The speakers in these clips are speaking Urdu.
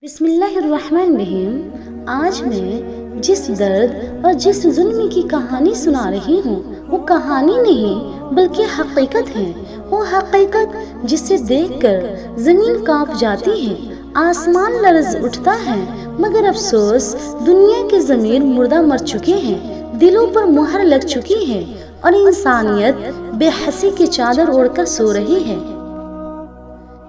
بسم اللہ الرحمن الرحیم۔ آج میں جس درد اور جس ظلم کی کہانی سنا رہی ہوں وہ کہانی نہیں بلکہ حقیقت ہے۔ وہ حقیقت جسے دیکھ کر زمین کانپ جاتی ہے، آسمان لرز اٹھتا ہے، مگر افسوس دنیا کے ضمیر مردہ مر چکے ہیں، دلوں پر مہر لگ چکی ہے اور انسانیت بے حسی کی چادر اوڑھ کر سو رہی ہے۔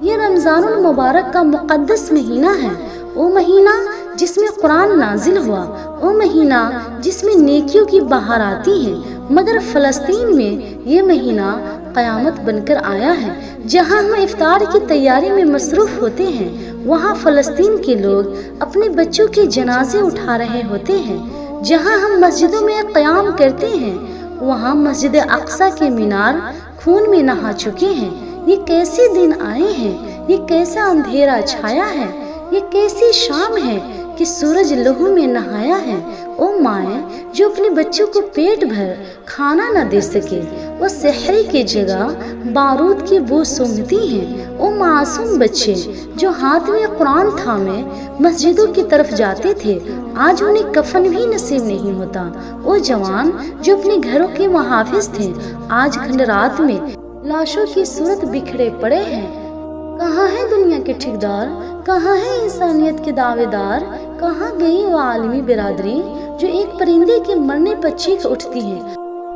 یہ رمضان المبارک کا مقدس مہینہ ہے، وہ مہینہ جس میں قرآن نازل ہوا، وہ مہینہ جس میں نیکیوں کی بہار آتی ہے، مگر فلسطین میں یہ مہینہ قیامت بن کر آیا ہے۔ جہاں ہم افطار کی تیاری میں مصروف ہوتے ہیں، وہاں فلسطین کے لوگ اپنے بچوں کے جنازے اٹھا رہے ہوتے ہیں۔ جہاں ہم مسجدوں میں قیام کرتے ہیں، وہاں مسجد اقصی کے مینار خون میں نہا چکے ہیں۔ یہ کیسے دن آئے ہیں، یہ کیسا اندھیرا چھایا ہے، یہ کیسی شام ہے کہ سورج لہو میں نہایا ہے۔ او مائیں جو اپنے بچوں کو پیٹ بھر کھانا نہ دے سکے، وہ سحری کی جگہ بارود کی بو سونگھتی ہیں۔ او معصوم بچے جو ہاتھ میں قرآن تھامے مسجدوں کی طرف جاتے تھے، آج انہیں کفن بھی نصیب نہیں ہوتا۔ او جوان جو اپنے گھروں کے محافظ تھے، آج کھنڈرات میں لاشوں کی صورت بکھرے پڑے ہیں۔ کہاں ہے دنیا کے ٹھیکدار، کہاں ہے انسانیت کے دعوے دار، کہاں گئی وہ عالمی برادری جو ایک پرندے کے مرنے پر چیخ اٹھتی ہے۔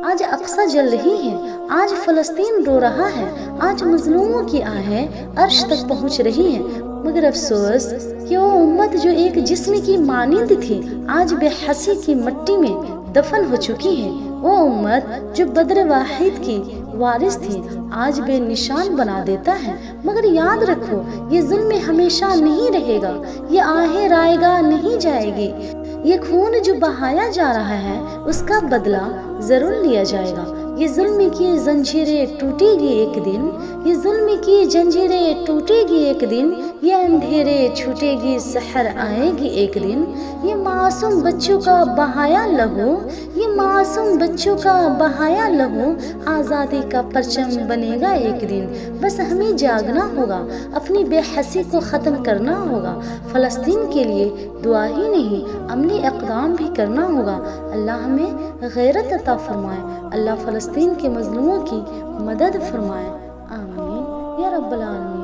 آج اقصی جل رہی ہے، آج فلسطین رو رہا ہے، آج مظلوموں کی آہیں عرش تک پہنچ رہی ہیں، مگر افسوس کہ وہ امت جو ایک جسم کی مانند تھی، آج بے حسی کی مٹی میں دفن ہو چکی ہے۔ وہ امت جو بدر واحد کی وارث تھی، آج بے نشان بنا دیتا ہے۔ مگر یاد رکھو، یہ ظلم ہمیشہ نہیں رہے گا، یہ آہیں رائے گا نہیں جائے گی۔ یہ خون جو بہایا جا رہا ہے، اس کا بدلہ ضرور لیا جائے گا۔ یہ ظلم کی زنجیریں ٹوٹے گی ایک دن، یہ ظلم کی زنجیریں ٹوٹے گی ایک دن، یہ اندھیرے چھوٹے گی، سحر آئے گی ایک دن۔ یہ معصوم بچوں کا بہایا لہو، یہ معصوم بچوں کا بہایا لہو آزادی کا پرچم بنے گا ایک دن۔ بس ہمیں جاگنا ہوگا، اپنی بے حسی کو ختم کرنا ہوگا۔ فلسطین کے لیے دعا ہی نہیں، عملی اقدام بھی کرنا ہوگا۔ اللہ ہمیں غیرت عطا فرمائے، اللہ فلسطین کے مظلوموں کی مدد فرمائے، آمین یا رب العالمین۔